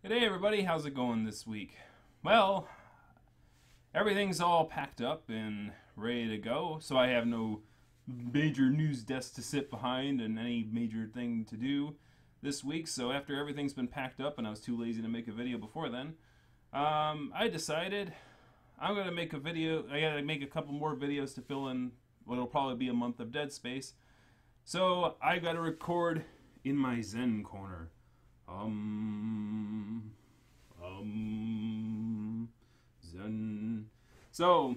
Hey everybody, how's it going this week? Well, everything's all packed up and ready to go, so I have no major news desk to sit behind and any major thing to do this week. So after everything's been packed up and I was too lazy to make a video before then, I decided I'm going to make a video. I got to make a couple more videos to fill in what'll probably be a month of dead space. So I got to record in my Zen corner. Zen. So,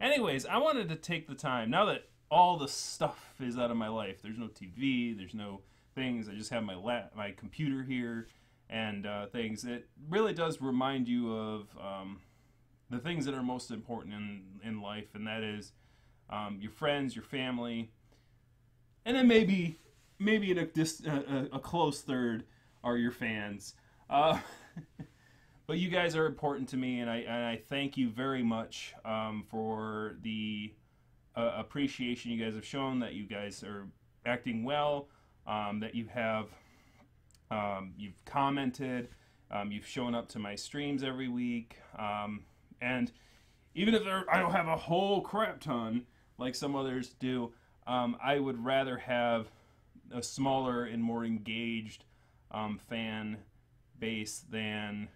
anyways, I wanted to take the time, now that all the stuff is out of my life, there's no TV, there's no things, I just have my computer here, and things, it really does remind you of the things that are most important in life, and that is your friends, your family, and then maybe in a close third are your fans. But you guys are important to me, and I thank you very much for the appreciation you guys have shown, that you guys are acting well, that you have you've commented, you've shown up to my streams every week, and even if I don't have a whole crap ton like some others do, I would rather have a smaller and more engaged fan base than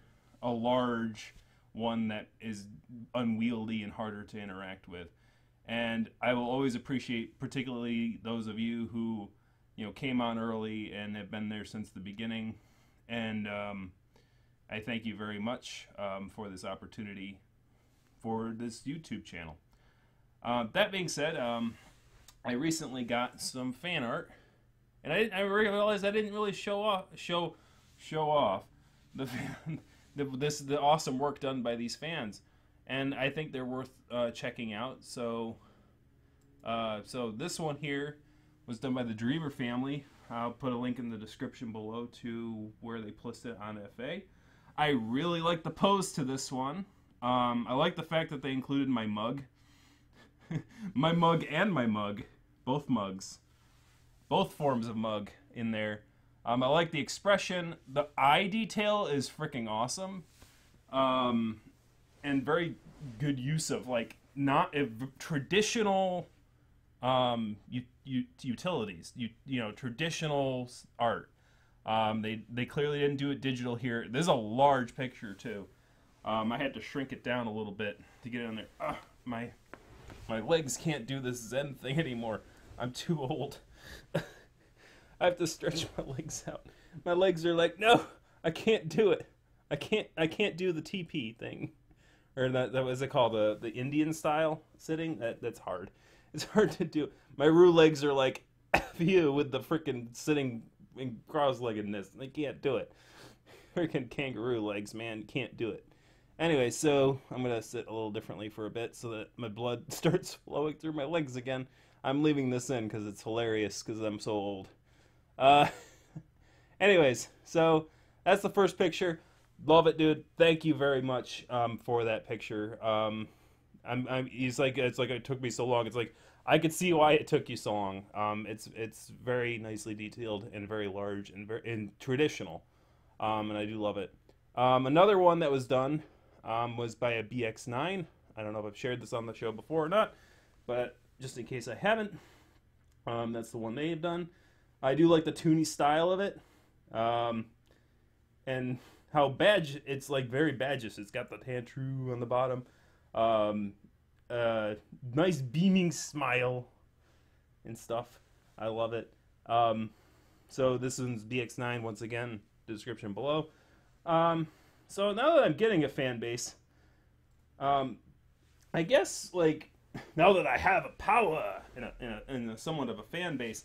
a large one that is unwieldy and harder to interact with. And I will always appreciate particularly those of you who came on early and have been there since the beginning, and I thank you very much for this opportunity for this YouTube channel. That being said, I recently got some fan art, and I realized I didn't really show off the awesome work done by these fans, and I think they're worth checking out. So this one here was done by the Dreamer family. I'll put a link in the description below to where they posted it on FA. I really like the pose to this one. I like the fact that they included my mug, my mug and my mug, both mugs. Both forms of mug in there. I like the expression. The eye detail is freaking awesome. And very good use of not traditional utilities. Traditional art. They clearly didn't do it digital here. This is a large picture too. I had to shrink it down a little bit to get it on there. My legs can't do this Zen thing anymore. I'm too old. I have to stretch my legs out. My legs are like, no, I can't do it. I can't do the TP thing, or that was it called, the Indian style sitting. That's hard. It's hard to do. My Roo legs are like F you with the freaking sitting in cross-leggedness. I can't do it. Freaking kangaroo legs, man, can't do it. Anyway, so I'm gonna sit a little differently for a bit so that my blood starts flowing through my legs again. I'm leaving this in because it's hilarious because I'm so old. Anyways, so that's the first picture. Love it, dude. Thank you very much for that picture. It's like it took me so long. It's like I could see why it took you so long. It's very nicely detailed and very large and traditional, and I do love it. Another one that was done was by a BX9. I don't know if I've shared this on the show before or not, but just in case I haven't, that's the one they've done. I do like the toony style of it, and how it's like very badgish. It's got the tantru on the bottom, nice beaming smile and stuff. I love it. So this one's BX9 once again. Description below. So now that I'm getting a fan base, I guess now that I have a power in a somewhat of a fan base,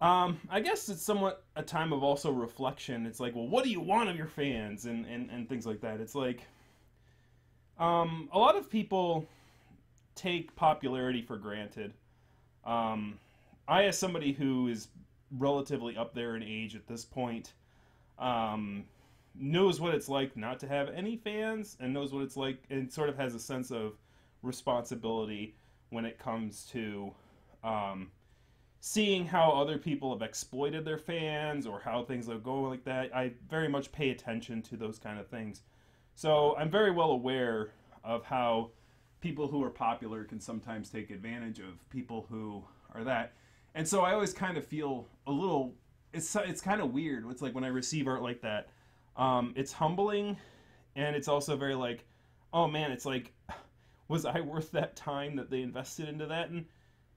I guess it's somewhat a time of also reflection. It's like, well, what do you want of your fans and things like that. It's like a lot of people take popularity for granted. I, as somebody who is relatively up there in age at this point, knows what it's like not to have any fans, and knows what it's like, and sort of has a sense of responsibility when it comes to seeing how other people have exploited their fans or how things are going like that, I very much pay attention to those kind of things. So I'm very well aware of how people who are popular can sometimes take advantage of people who are that. And so I always kind of feel a little, it's kind of weird. It's like when I receive art like that, it's humbling, and it's also very like, oh man, it's like, was I worth that time that they invested into that? And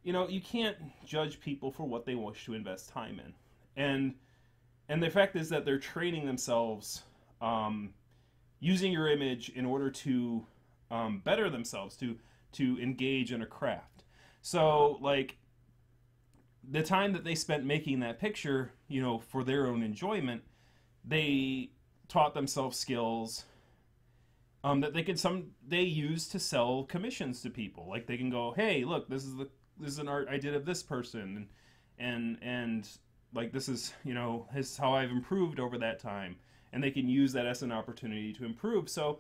you know, you can't judge people for what they wish to invest time in. And the fact is that they're training themselves, using your image in order to better themselves, to engage in a craft. So, like, the time that they spent making that picture, you know, for their own enjoyment, they taught themselves skills that they could someday use to sell commissions to people. Like, they can go, hey, look, this is an art I did of this person, and like, this is, you know, this is how I've improved over that time, and they can use that as an opportunity to improve. So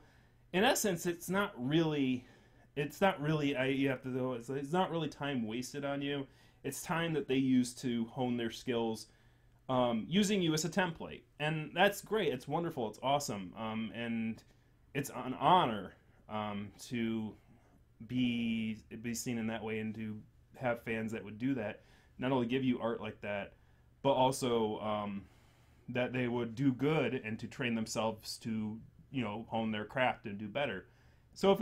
in essence, it's not really you have to know, it's not really time wasted on you. It's time that they use to hone their skills, using you as a template. And that's great. It's wonderful. It's awesome. And it's an honor to be seen in that way, and to have fans that would do that, not only give you art like that, but also that they would do good and to train themselves to, you know, hone their craft and do better. So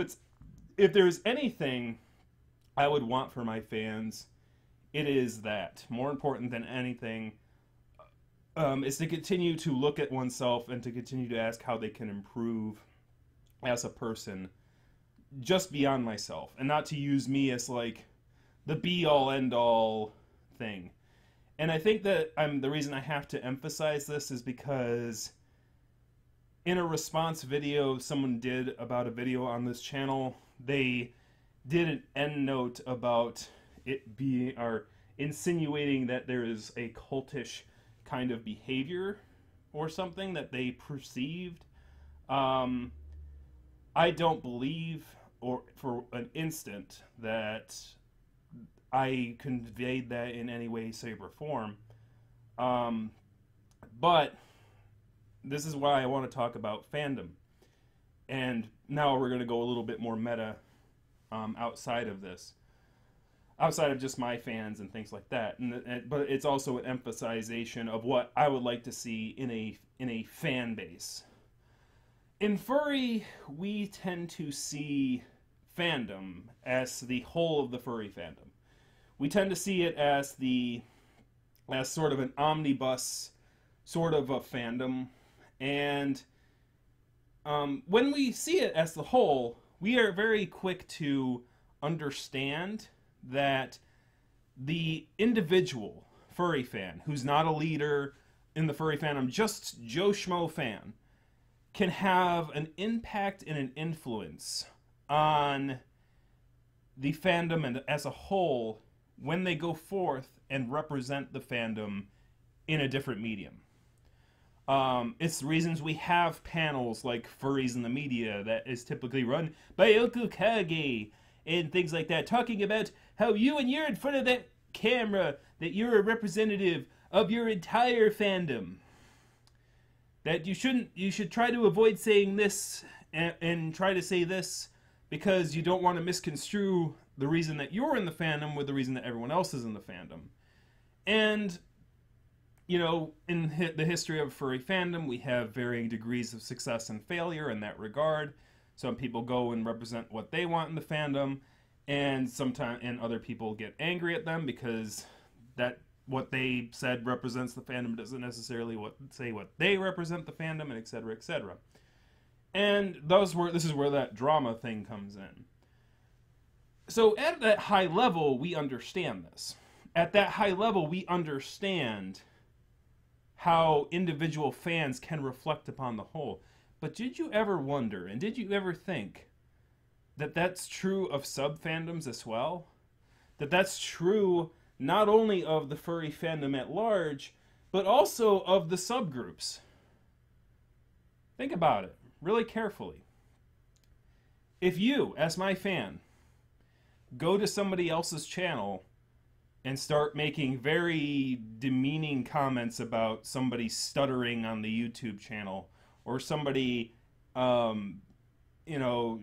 if there's anything I would want for my fans, it is that. More important than anything, is to continue to look at oneself and to continue to ask how they can improve as a person, just beyond myself, and not to use me as like the be-all end-all thing. And I think that the reason I have to emphasize this is because in a response video someone did about a video on this channel, they did an end note about it being, or insinuating that there is a cultish kind of behavior or something that they perceived. I don't believe, or for an instant, that I conveyed that in any way, shape, or form. But this is why I want to talk about fandom. And now we're going to go a little bit more meta, outside of this. Outside of just my fans and things like that. But it's also an emphasization of what I would like to see in a fan base. In furry, we tend to see fandom as the whole of the furry fandom. We tend to see it as sort of an omnibus sort of a fandom, and when we see it as the whole, we are very quick to understand that the individual furry fan, who's not a leader in the furry fandom, just Joe Schmo fan, can have an impact and an influence on the fandom and as a whole when they go forth and represent the fandom in a different medium. It's the reasons we have panels like Furries in the Media that is typically run by Okukage and things like that, talking about how you, when you're in front of that camera, that you're a representative of your entire fandom. That you should try to avoid saying this and try to say this because you don't want to misconstrue the reason that you're in the fandom with the reason that everyone else is in the fandom. And, you know, in the history of furry fandom, we have varying degrees of success and failure in that regard. Some people go and represent what they want in the fandom, and other people get angry at them because that what they said represents the fandom doesn't necessarily say what they represent the fandom, and etc., etc. And this is where that drama thing comes in. So at that high level, we understand this. At that high level, we understand how individual fans can reflect upon the whole. But did you ever wonder, and did you ever think, that that's true of sub-fandoms as well? That that's true not only of the furry fandom at large, but also of the subgroups? Think about it really carefully. If you, as my fan, go to somebody else's channel and start making very demeaning comments about somebody stuttering on the YouTube channel, or somebody, you know,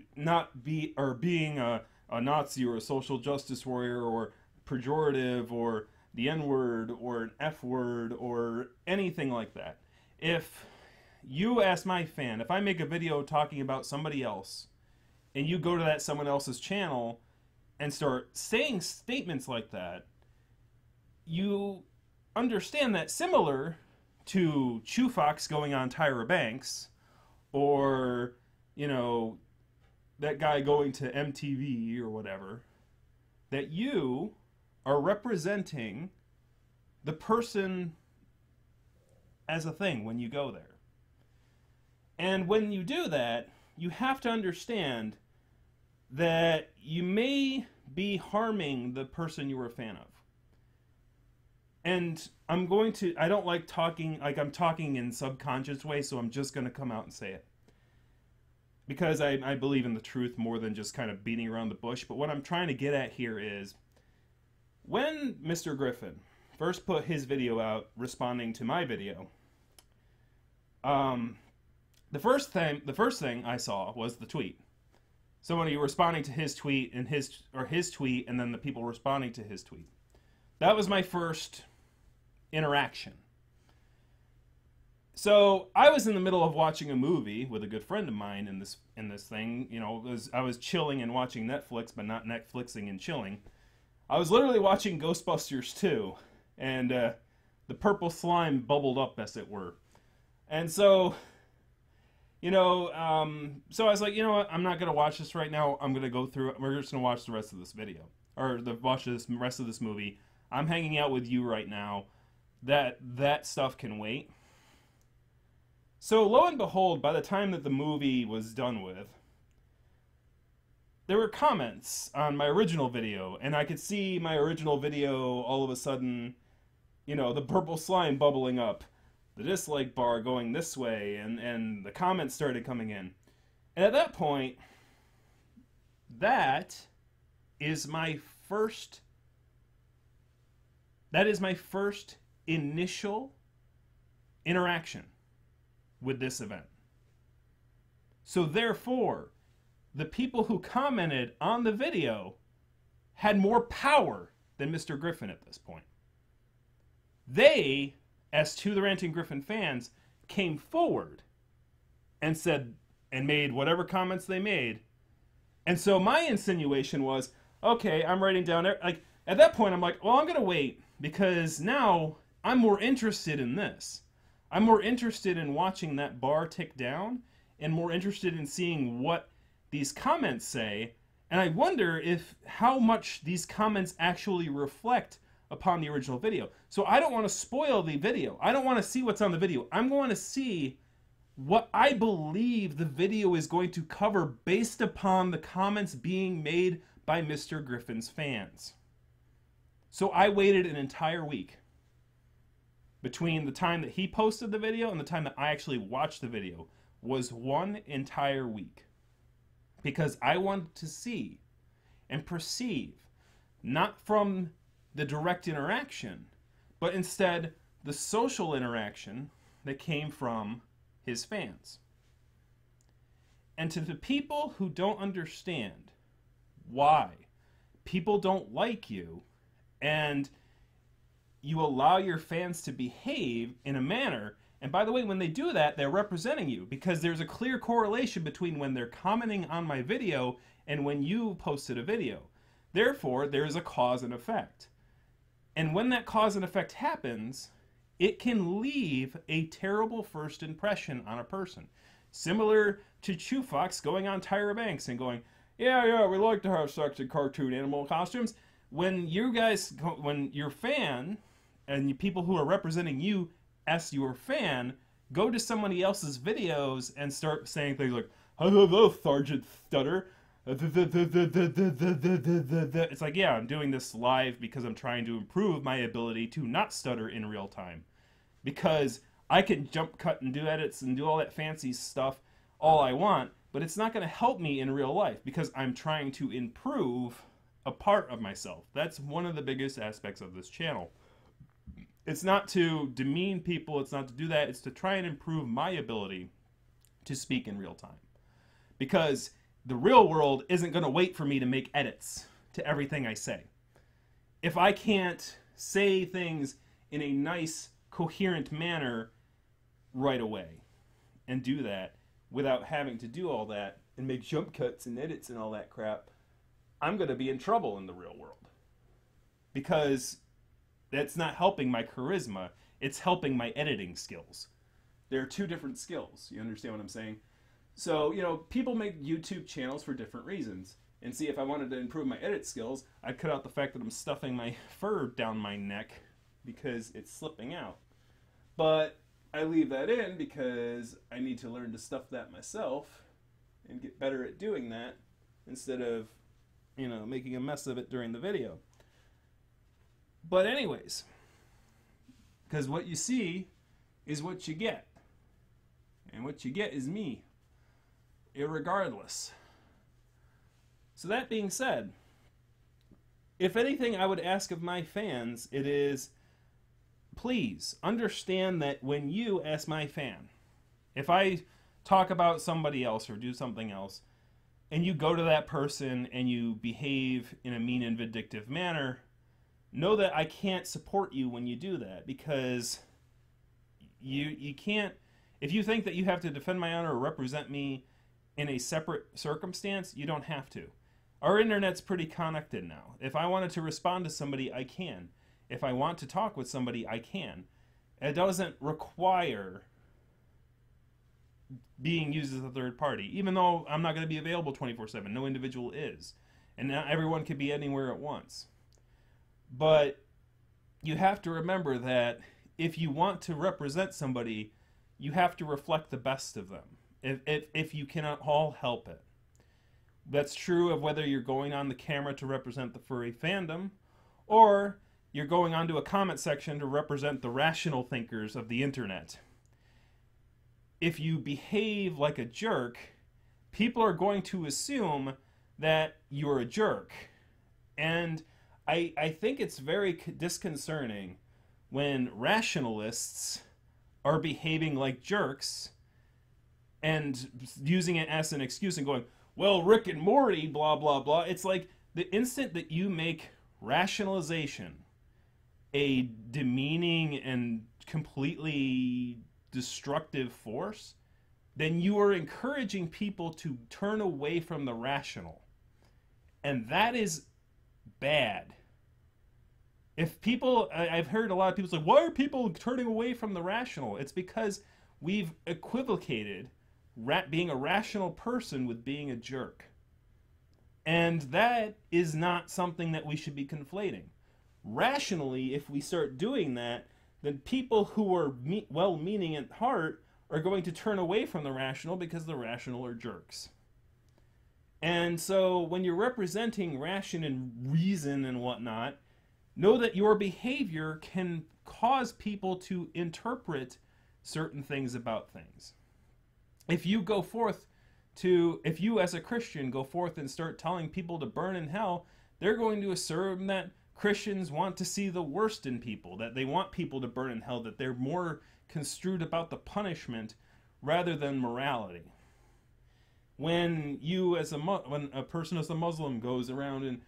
being a Nazi or a social justice warrior, or pejorative, or the N-word, or an F-word, or anything like that. If you, as my fan, if I make a video talking about somebody else, and you go to that someone else's channel and start saying statements like that, you understand that similar to Chew Fox going on Tyra Banks, or, you know, that guy going to MTV or whatever, that you are representing the person as a thing when you go there. And when you do that, you have to understand that you may be harming the person you were a fan of. And I don't like talking, like I'm talking in subconscious way, so I'm just going to come out and say it. Because I believe in the truth more than just kind of beating around the bush. But what I'm trying to get at here is, when Mr. Griffin first put his video out responding to my video, the first thing I saw was the tweet. Somebody responding to his tweet, and his tweet, and then the people responding to his tweet. That was my first interaction. So I was in the middle of watching a movie with a good friend of mine in this thing. You know, I was chilling and watching Netflix, but not Netflixing and chilling. I was literally watching Ghostbusters 2, and the purple slime bubbled up, as it were. And so, you know, so I was like, you know what, I'm not going to watch this right now. I'm going to go through it. We're just going to watch the rest of this video. Or watch the rest of this movie. I'm hanging out with you right now. That stuff can wait. So lo and behold, by the time that the movie was done with, there were comments on my original video, and I could see my original video all of a sudden, you know, the purple slime bubbling up, the dislike bar going this way, and the comments started coming in. And at that point, that is my first initial interaction with this event. So therefore, the people who commented on the video had more power than Mr. Griffin at this point. They, as To the Ranting Griffin fans, came forward and said, and made whatever comments they made. And so my insinuation was, okay, I'm writing down, like, at that point I'm like, well, I'm going to wait, because now I'm more interested in this. I'm more interested in watching that bar tick down, and more interested in seeing what these comments say, and I wonder how much these comments actually reflect upon the original video. So I don't want to spoil the video. I don't want to see what's on the video. I'm going to see what I believe the video is going to cover based upon the comments being made by Mr. Griffin's fans. So I waited an entire week between the time that he posted the video and the time that I actually watched the video. Was one entire week. Because I wanted to see and perceive, not from the direct interaction, but instead the social interaction that came from his fans. And to the people who don't understand why people don't like you, and you allow your fans to behave in a manner, and by the way, when they do that, they're representing you, because there's a clear correlation between when they're commenting on my video and when you posted a video. Therefore, there's a cause and effect. And when that cause and effect happens, it can leave a terrible first impression on a person. Similar to Chew Fox going on Tyra Banks and going, yeah, we like to have sexy cartoon animal costumes. When your fan and people who are representing you as your fan go to somebody else's videos and start saying things like, hello, Sergeant Stutter. It's like, yeah, I'm doing this live because I'm trying to improve my ability to not stutter in real time. Because I can jump cut and do edits and do all that fancy stuff all I want, but it's not going to help me in real life because I'm trying to improve a part of myself. That's one of the biggest aspects of this channel. It's not to demean people, it's not to do that, it's to try and improve my ability to speak in real time. Because the real world isn't going to wait for me to make edits to everything I say. If I can't say things in a nice, coherent manner right away and do that without having to do all that and make jump cuts and edits and all that crap, I'm going to be in trouble in the real world. Because that's not helping my charisma, it's helping my editing skills. There are two different skills. You understand what I'm saying? So, people make YouTube channels for different reasons. And see, if I wanted to improve my edit skills, I'd cut out the fact that I'm stuffing my fur down my neck because it's slipping out. But I leave that in because I need to learn to stuff that myself and get better at doing that instead of, making a mess of it during the video. But anyways, because what you see is what you get. And what you get is me, irregardless. So that being said, if anything I would ask of my fans, it is, please understand that when you, as my fan, if I talk about somebody else or do something else, and you go to that person and you behave in a mean and vindictive manner, know that I can't support you when you do that, because you can't, if you think that you have to defend my honor or represent me in a separate circumstance, you don't have to. Our internet's pretty connected now. If I wanted to respond to somebody, I can. If I want to talk with somebody, I can. It doesn't require being used as a third party, even though I'm not going to be available 24/7. No individual is. And not everyone can be anywhere at once. But you have to remember that if you want to represent somebody, you have to reflect the best of them, if you cannot all help it. That's true of whether you're going on the camera to represent the furry fandom, or you're going onto a comment section to represent the rational thinkers of the internet. If you behave like a jerk, people are going to assume that you're a jerk. And I think it's very disconcerting when rationalists are behaving like jerks and using it as an excuse and going, well, Rick and Morty, blah, blah, blah. It's like the instant that you make rationalization a demeaning and completely destructive force, then you are encouraging people to turn away from the rational. And that is bad. If people, I've heard a lot of people say, why are people turning away from the rational? It's because we've equivocated being a rational person with being a jerk. And that is not something that we should be conflating. Rationally, if we start doing that, then people who are well-meaning at heart are going to turn away from the rational because the rational are jerks. And so when you're representing ration and reason and whatnot, know that your behavior can cause people to interpret certain things about things. If you as a Christian go forth and start telling people to burn in hell, they're going to assume that Christians want to see the worst in people, that they want people to burn in hell, that they're more construed about the punishment rather than morality. When a person as a Muslim goes around and,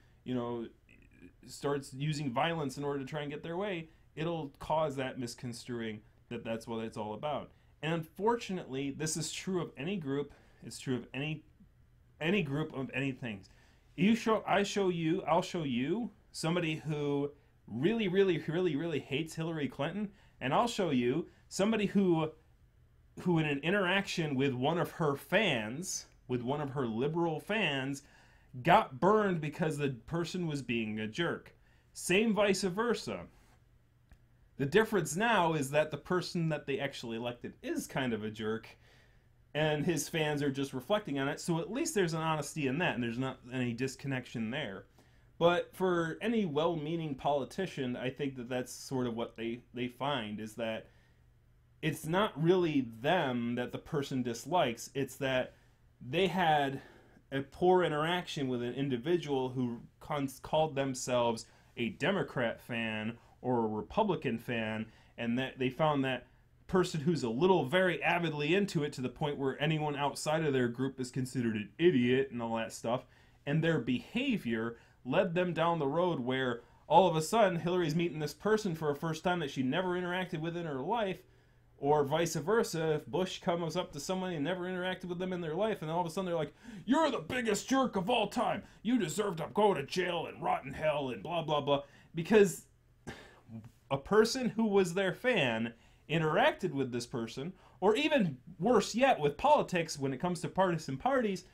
starts using violence in order to try and get their way, it'll cause that misconstruing that that's what it's all about. And unfortunately, this is true of any group. It's true of any group of anything. I'll show you somebody who really, really, really, really hates Hillary Clinton, and I'll show you somebody who in an interaction with one of her fans, with one of her liberal fans, got burned because the person was being a jerk. Same vice versa. The difference now is that the person that they actually elected is kind of a jerk, and his fans are just reflecting on it, so at least there's an honesty in that, and there's not any disconnection there. But for any well-meaning politician, I think that that's sort of what they find, is that it's not really them that the person dislikes, it's that they had a poor interaction with an individual who called themselves a Democrat fan or a Republican fan, and that they found that person who's a little very avidly into it to the point where anyone outside of their group is considered an idiot and all that stuff, and their behavior led them down the road where all of a sudden Hillary's meeting this person for a first time that she never interacted with in her life, or vice versa. If Bush comes up to somebody and never interacted with them in their life, and all of a sudden they're like, "You're the biggest jerk of all time. You deserve to go to jail and rot in hell," and blah, blah, blah. Because a person who was their fan interacted with this person, or even worse yet, with politics, when it comes to partisan parties,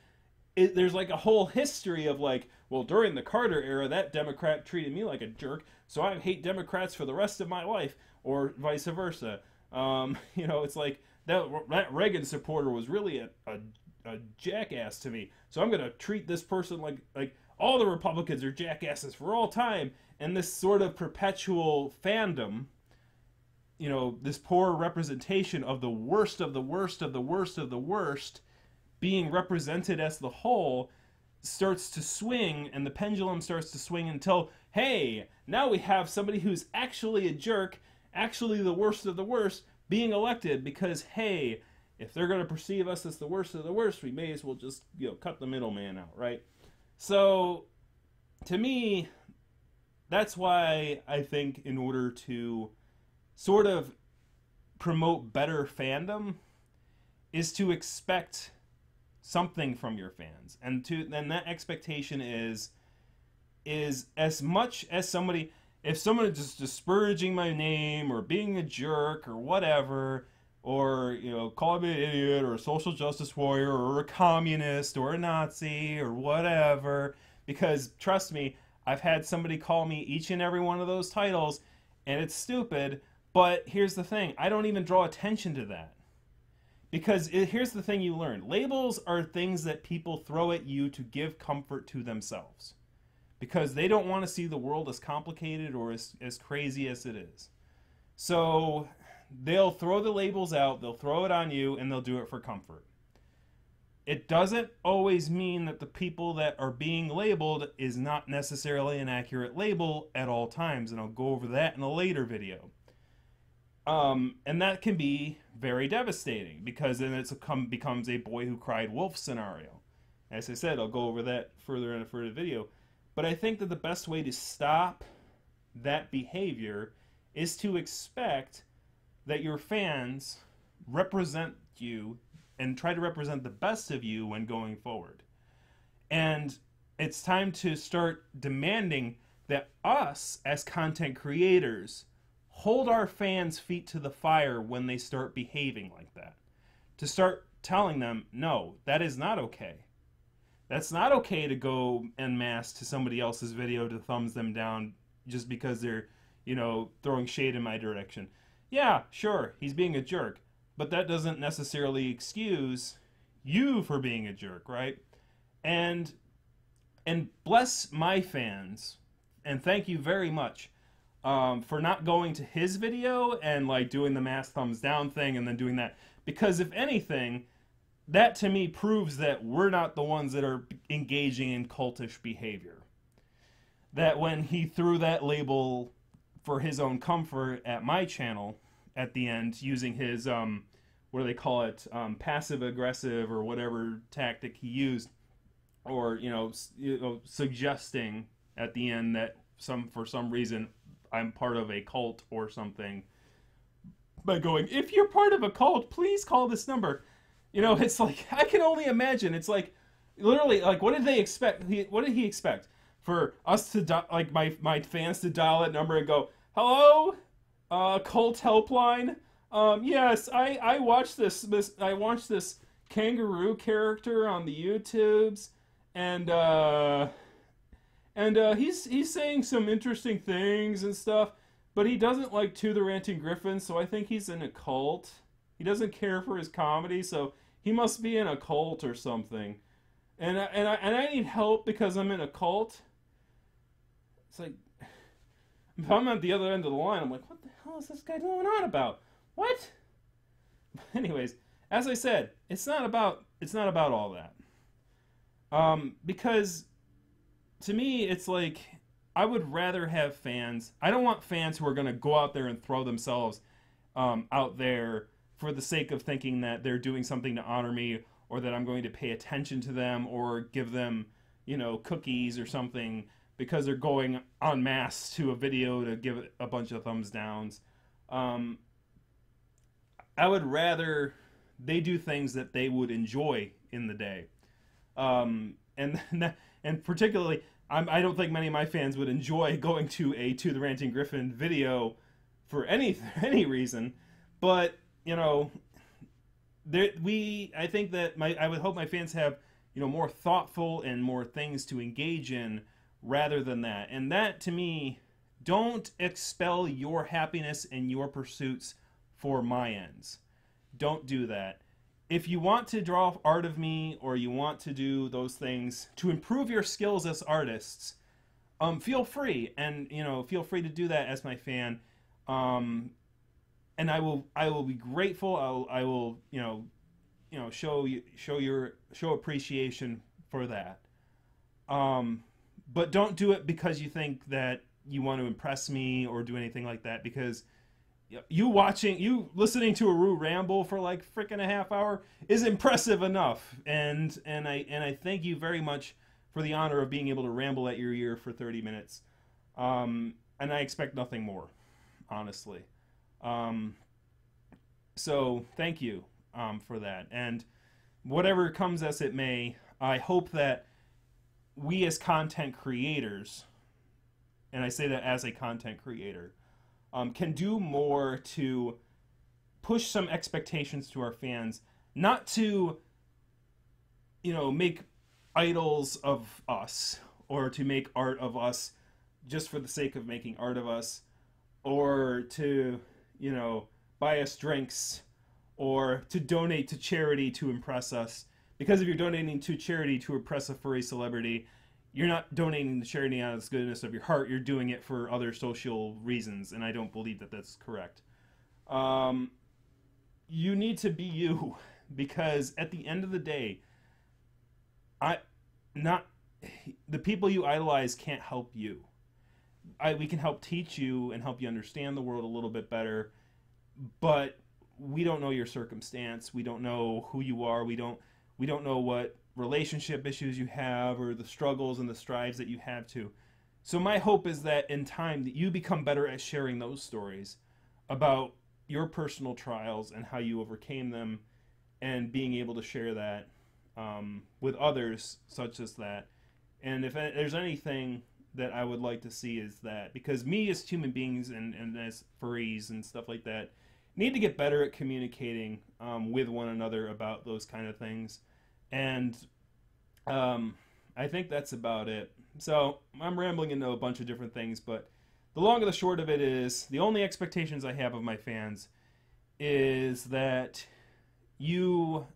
there's like a whole history of like, well, during the Carter era, that Democrat treated me like a jerk, so I hate Democrats for the rest of my life, or vice versa. You know, it's like that Reagan supporter was really a jackass to me, so I'm gonna treat this person like all the Republicans are jackasses for all time. And this sort of perpetual fandom, you know, this poor representation of the worst of the worst of the worst of the worst being represented as the whole, starts to swing, and the pendulum starts to swing until, hey, now we have somebody who's actually a jerk, actually the worst of the worst, being elected, because, hey, if they're going to perceive us as the worst of the worst, we may as well just, you know, cut the middleman out, right? So, to me, that's why I think in order to sort of promote better fandom is to expect something from your fans, and that expectation is as much as somebody, if someone is just disparaging my name or being a jerk or whatever, or, you know, calling me an idiot or a social justice warrior or a communist or a Nazi or whatever, because trust me, I've had somebody call me each and every one of those titles, and it's stupid. But here's the thing, I don't even draw attention to that. Because here's the thing you learn. Labels are things that people throw at you to give comfort to themselves. Because they don't want to see the world as complicated or as crazy as it is. So they'll throw the labels out, they'll throw it on you, and they'll do it for comfort. It doesn't always mean that the people that are being labeled is not necessarily an accurate label at all times. And I'll go over that in a later video. And that can be very devastating, because then it becomes a boy who cried wolf scenario. As I said, I'll go over that further in a further video. But I think that the best way to stop that behavior is to expect that your fans represent you and try to represent the best of you when going forward. And it's time to start demanding that us, as content creators, hold our fans' feet to the fire when they start behaving like that. To start telling them, no, that is not okay. That's not okay to go en masse to somebody else's video to thumbs them down just because they're, you know, throwing shade in my direction. Yeah, sure, he's being a jerk, but that doesn't necessarily excuse you for being a jerk, right? And bless my fans, and thank you very much for not going to his video and like doing the mass thumbs down thing and then doing that. Because if anything, that to me proves that we're not the ones that are engaging in cultish behavior. That when he threw that label for his own comfort at my channel at the end, using his, what do they call it, passive-aggressive or whatever tactic he used, or, you know, suggesting at the end that for some reason I'm part of a cult or something, by going, if you're part of a cult, please call this number. You know, it's like, I can only imagine. It's like, literally, like, what did they expect? What did he expect? For us to, like, my fans to dial that number and go, hello, cult helpline? Yes, I watched I watched this kangaroo character on the YouTubes, and he's saying some interesting things and stuff, but he doesn't like To the Ranting Griffin, so I think he's in a cult. He doesn't care for his comedy, so he must be in a cult or something. And I need help because I'm in a cult. It's like, if I'm at the other end of the line, I'm like, what the hell is this guy going on about? What? Anyways, as I said, it's not about all that. Because to me, it's like I would rather have fans. I don't want fans who are going to go out there and throw themselves out there for the sake of thinking that they're doing something to honor me, or that I'm going to pay attention to them or give them, cookies or something because they're going en masse to a video to give it a bunch of thumbs downs. Um, I would rather they do things that they would enjoy in the day. And and particularly, I don't think many of my fans would enjoy going to a To the Ranting Griffin video for any reason. But I think that I would hope my fans have more thoughtful and more things to engage in rather than that. And that, to me, don't expel your happiness and your pursuits for my ends. Don't do that. If you want to draw art of me, or you want to do those things to improve your skills as artists, feel free, and feel free to do that as my fan. And I will be grateful. I will show appreciation for that. But don't do it because you think that you want to impress me or do anything like that, because you listening to a Roo ramble for like freaking a half hour is impressive enough, and I thank you very much for the honor of being able to ramble at your ear for 30 minutes, and I expect nothing more, honestly. So thank you for that, and whatever comes as it may, I hope that we as content creators, and I say that as a content creator, can do more to push some expectations to our fans, not to, make idols of us, or to make art of us just for the sake of making art of us, or to, buy us drinks, or to donate to charity to impress us. Because if you're donating to charity to impress a furry celebrity, you're not donating to charity out of the goodness of your heart. You're doing it for other social reasons, and I don't believe that that's correct. You need to be you, because at the end of the day, the people you idolize can't help you. We can help teach you and help you understand the world a little bit better, but we don't know your circumstance. We don't know who you are. We don't know what relationship issues you have, or the struggles and the strives that you have to. So my hope is that in time that you become better at sharing those stories about your personal trials and how you overcame them, and being able to share that with others such as that. And if there's anything that I would like to see, is that, because me as human beings and as furries and stuff like that need to get better at communicating with one another about those kind of things. And I think that's about it. So I'm rambling into a bunch of different things, but the long and the short of it is, the only expectations I have of my fans is that you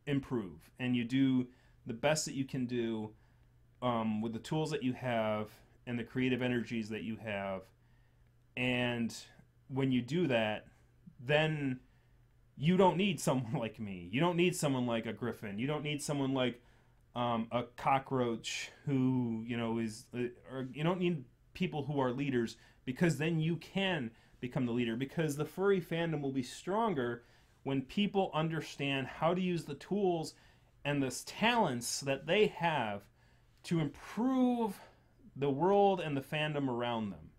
improve and you do the best that you can do with the tools that you have and the creative energies that you have. And when you do that, then you don't need someone like me. You don't need someone like a Griffin. You don't need someone like a cockroach who, or you don't need people who are leaders, because then you can become the leader. Because the furry fandom will be stronger when people understand how to use the tools and the talents that they have to improve the world and the fandom around them.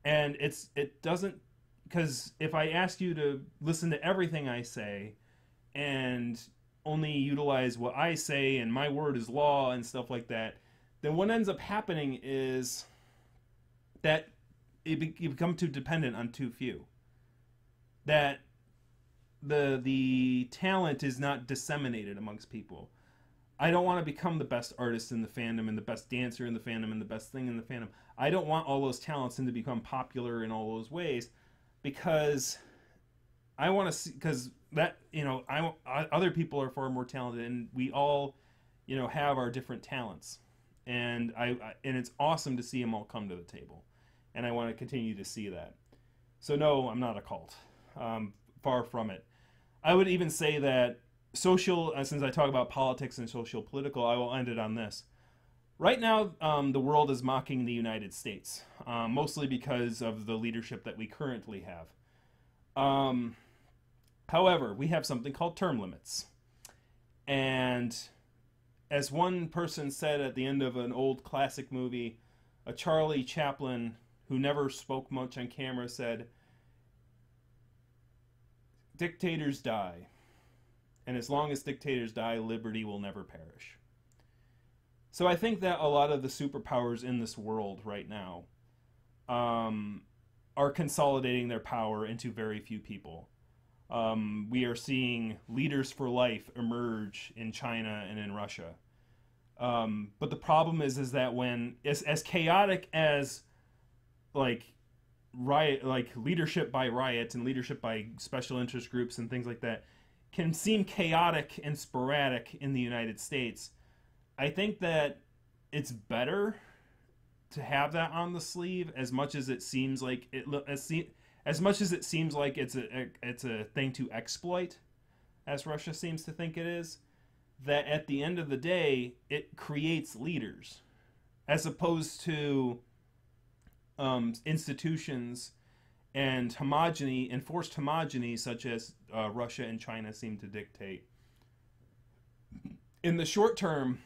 And it doesn't, because if I ask you to listen to everything I say and only utilize what I say and my word is law and stuff like that, then what ends up happening is that you become too dependent on too few. That the talent is not disseminated amongst people. I don't want to become the best artist in the fandom and the best dancer in the fandom and the best thing in the fandom. I don't want all those talents to become popular in all those ways, because I want to see, because that, other people are far more talented, and we all, have our different talents, and and it's awesome to see them all come to the table, and I want to continue to see that. So no, I'm not a cult. Far from it. I would even say that social, since I talk about politics and social political, I will end it on this. Right now, the world is mocking the United States, mostly because of the leadership that we currently have. Um, However, we have something called term limits. And as one person said at the end of an old classic movie, a Charlie Chaplin who never spoke much on camera said, "Dictators die. And as long as dictators die, liberty will never perish." So I think that a lot of the superpowers in this world right now are consolidating their power into very few people. We are seeing leaders for life emerge in China and in Russia. But the problem is that when as chaotic as like riot, like leadership by riot and leadership by special interest groups and things like that can seem chaotic and sporadic in the United States, I think that it's better to have that on the sleeve as much as it seems like as much as it seems like it's a thing to exploit, as Russia seems to think it is. That at the end of the day, it creates leaders, as opposed to institutions and enforced homogeny, such as Russia and China seem to dictate. In the short term,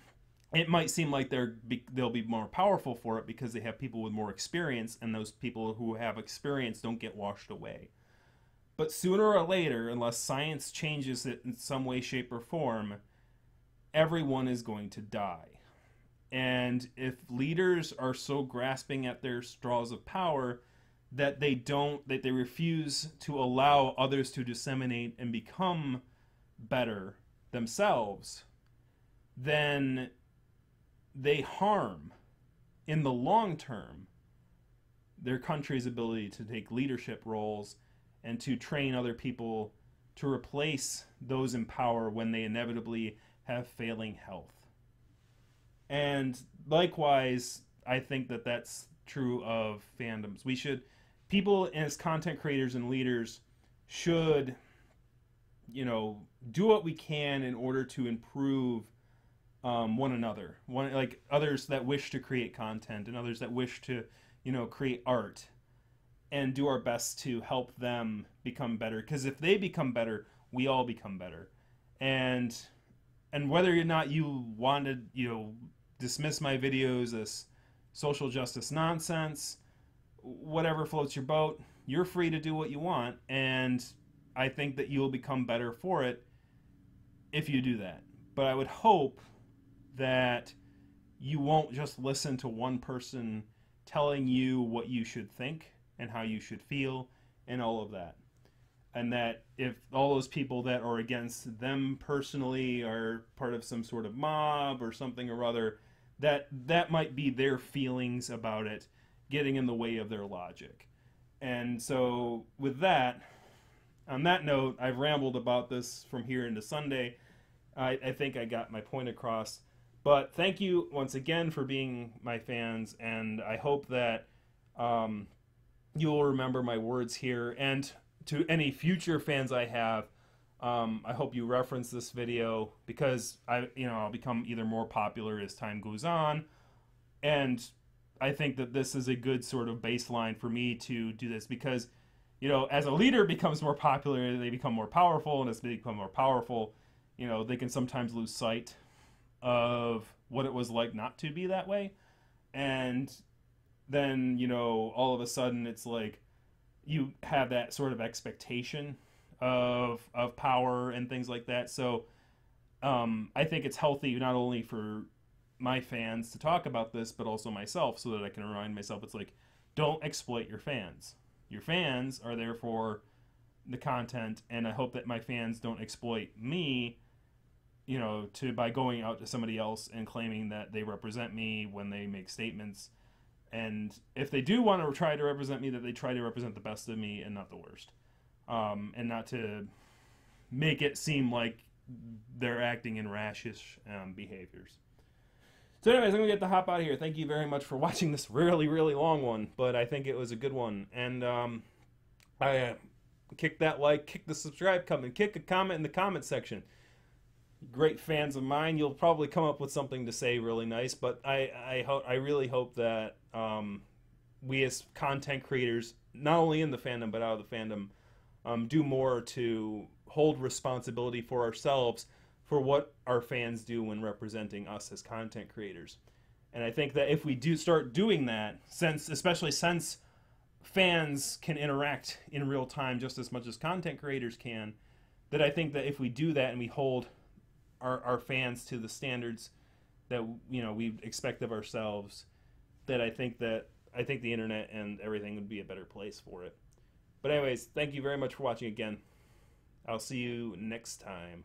it might seem like they'll be more powerful for it because they have people with more experience, and those people who have experience don't get washed away. But sooner or later, unless science changes it in some way, shape, or form, everyone is going to die. And if leaders are so grasping at their straws of power that they refuse to allow others to disseminate and become better themselves, then they harm, in the long term, their country's ability to take leadership roles and to train other people to replace those in power when they inevitably have failing health. And likewise, I think that that's true of fandoms. People as content creators and leaders should, do what we can in order to improve one another, like others that wish to create content and others that wish to, create art, and do our best to help them become better. Because if they become better, we all become better. And whether or not you want to, dismiss my videos as social justice nonsense, whatever floats your boat, you're free to do what you want. And I think that you'll become better for it if you do that. But I would hope that you won't just listen to one person telling you what you should think and how you should feel and all of that. And that if all those people that are against them personally are part of some sort of mob or something or other, that might be their feelings about it getting in the way of their logic. And so with that, on that note, I've rambled about this from here into Sunday. I think I got my point across. But thank you once again for being my fans, and I hope that you will remember my words here. And to any future fans I have, I hope you reference this video, because I'll become either more popular as time goes on, and I think that this is a good sort of baseline for me to do this, because as a leader becomes more popular, they become more powerful, and as they become more powerful, they can sometimes lose sight of what it was like not to be that way. And then all of a sudden it's like you have that sort of expectation of power and things like that. So I think it's healthy not only for my fans to talk about this, but also myself, so that I can remind myself, it's like, don't exploit your fans. Your fans are there for the content, and I hope that my fans don't exploit me by going out to somebody else and claiming that they represent me when they make statements. And if they do want to try to represent me, that they try to represent the best of me and not the worst. And not to make it seem like they're acting in rashish behaviors. So anyways, I'm going to get the hop out of here. Thank you very much for watching this really, really long one, but I think it was a good one. And kick that like, kick the subscribe button, kick a comment in the comment section. great fans of mine, you'll probably come up with something to say really nice. But I really hope that we as content creators, not only in the fandom but out of the fandom, do more to hold responsibility for ourselves for what our fans do when representing us as content creators. And I think that if we do start doing that, especially since fans can interact in real time just as much as content creators can, that I think that if we do that and we hold our fans to the standards that we expect of ourselves, that I think the internet and everything would be a better place for it. But anyways, thank you very much for watching again. I'll see you next time.